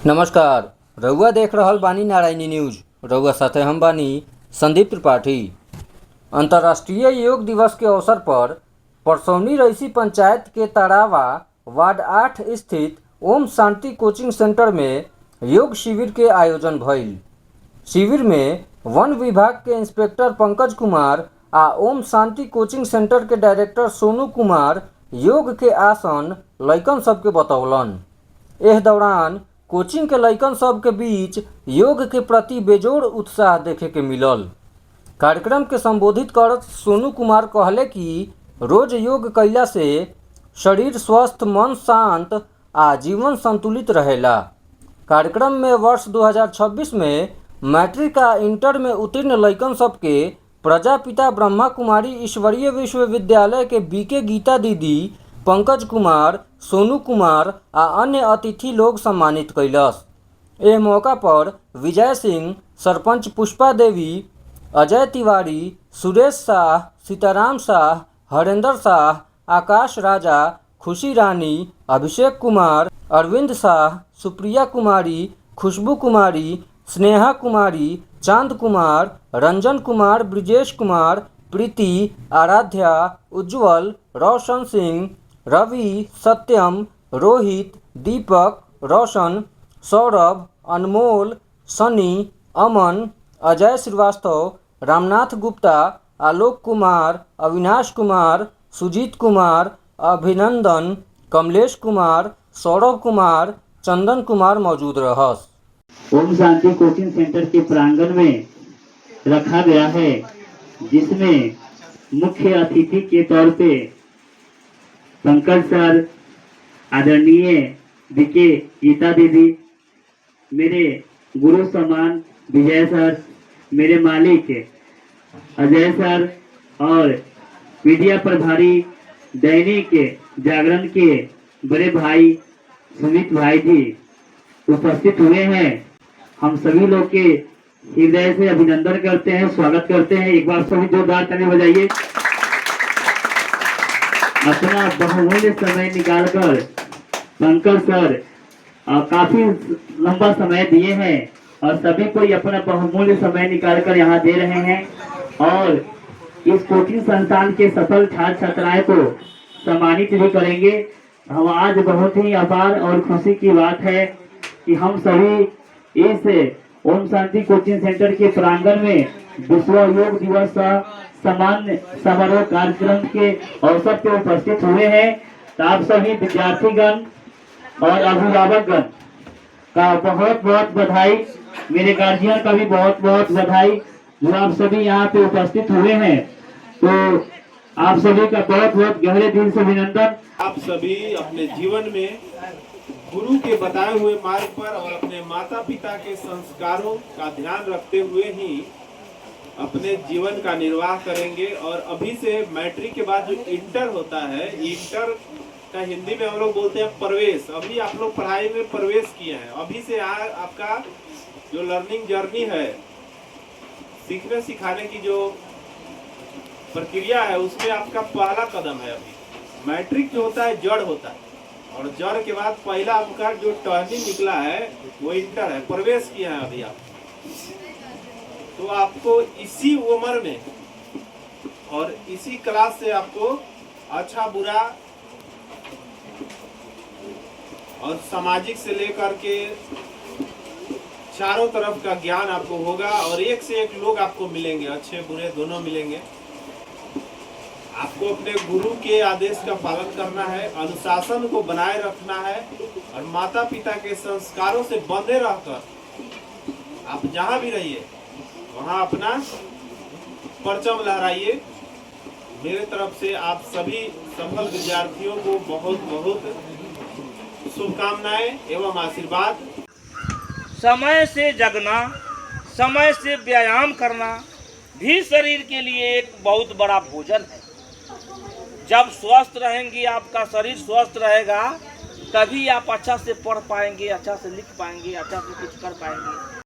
नमस्कार। रउआ देख रहल बानी नारायणी न्यूज। रउआ साथे हम बानी संदीप त्रिपाठी। अंतर्राष्ट्रीय योग दिवस के अवसर पर परसौनी रईसी पंचायत के तड़ावा वार्ड 8 स्थित ओम शांति कोचिंग सेंटर में योग शिविर के आयोजन भइल। शिविर में वन विभाग के इंस्पेक्टर पंकज कुमार आ ओम शांति कोचिंग सेंटर के डायरेक्टर सोनू कुमार योग के आसन लइकन सबके बतौलन। एह दौरान कोचिंग के लइकन सब के बीच योग के प्रति बेजोड़ उत्साह देखे के मिलल। कार्यक्रम के संबोधित करत सोनू कुमार कहले कि रोज योग कइला से शरीर स्वस्थ, मन शांत आ जीवन संतुलित रहेला। कार्यक्रम में वर्ष 2026 में मैट्रिक आ इंटर में उत्तीर्ण लइकन सबके प्रजापिता ब्रह्मा कुमारी ईश्वरीय विश्वविद्यालय के बीके गीता दीदी, पंकज कुमार, सोनू कुमार आ अन्य अतिथि लोग सम्मानित कैलस। एह मौका पर विजय सिंह, सरपंच पुष्पा देवी, अजय तिवारी, सुरेश शाह, सीताराम शाह, हरेंद्र शाह, आकाश राजा, खुशी रानी, अभिषेक कुमार, अरविंद शाह, सुप्रिया कुमारी, खुशबू कुमारी, स्नेहा कुमारी, चांद कुमार, रंजन कुमार, ब्रिजेश कुमार, प्रीति, आराध्या, उज्जवल, रोशन सिंह, रवि, सत्यम, रोहित, दीपक, रोशन, सौरभ, अनमोल, सनी, अमन, अजय श्रीवास्तव, रामनाथ गुप्ता, आलोक कुमार, अविनाश कुमार, सुजीत कुमार, अभिनंदन, कमलेश कुमार, सौरभ कुमार, चंदन कुमार मौजूद रहस। ओम शांति कोचिंग सेंटर के प्रांगण में रखा गया है, जिसमें मुख्य अतिथि के तौर पे पंकज सर, आदरणीय बीके गीता दीदी, मेरे गुरु समान विजय सर, मेरे मालिक अजय सर और मीडिया प्रभारी दैनिक जागरण के बड़े भाई सुमित भाई जी उपस्थित हुए हैं। हम सभी लोग के हृदय से अभिनंदन करते हैं, स्वागत करते हैं। एक बार सभी जोरदार ताली बजाइए। अपना बहुमूल्य समय निकालकर पंकज सर काफी लंबा समय दिए हैं और सभी को अपना बहुमूल्य समय निकालकर यहाँ दे रहे हैं और इस कोचिंग संस्थान के सफल छात्र छात्राएं को सम्मानित भी करेंगे। हम आज बहुत ही अपार और खुशी की बात है कि हम सभी इस ओम शांति कोचिंग सेंटर के प्रांगण में विश्व योग दिवस सामान्य समारोह कार्यक्रम के अवसर पर उपस्थित हुए हैं। तो आप सभी विद्यार्थीगण और अभिभावकगण का बहुत बहुत बधाई, मेरे गार्जियन का भी बहुत बहुत बधाई जो आप सभी यहाँ पे उपस्थित हुए हैं। तो आप सभी का बहुत बहुत गहरे दिल से अभिनंदन। आप सभी अपने जीवन में गुरु के बताए हुए मार्ग पर और अपने माता पिता के संस्कारों का ध्यान रखते हुए ही अपने जीवन का निर्वाह करेंगे। और अभी से मैट्रिक के बाद जो इंटर होता है, इंटर का हिंदी में हम लोग बोलते हैं प्रवेश। अभी आप लोग पढ़ाई में प्रवेश किए हैं। अभी से आपका जो लर्निंग जर्नी है, सीखने सिखाने की जो प्रक्रिया है, उसमें आपका पहला कदम है। अभी मैट्रिक जो होता है जड़ होता है और जड़ के बाद पहला आपका जो टर्निंग निकला है वो इंटर है, प्रवेश किया है अभी आप। तो आपको इसी उम्र में और इसी क्लास से आपको अच्छा बुरा और सामाजिक से लेकर के चारों तरफ का ज्ञान आपको होगा और एक से एक लोग आपको मिलेंगे, अच्छे बुरे दोनों मिलेंगे। आपको अपने गुरु के आदेश का पालन करना है, अनुशासन को बनाए रखना है और माता पिता के संस्कारों से बंधे रहकर आप जहाँ भी रहिए वहाँ अपना परचम लहराइए। मेरे तरफ से आप सभी सफल विद्यार्थियों को बहुत बहुत शुभकामनाएं एवं आशीर्वाद। समय से जगना, समय से व्यायाम करना भी शरीर के लिए एक बहुत बड़ा भोजन है। जब स्वस्थ रहेंगी, आपका शरीर स्वस्थ रहेगा, तभी आप अच्छा से पढ़ पाएंगे, अच्छा से लिख पाएंगे, अच्छा से कुछ कर पाएंगे।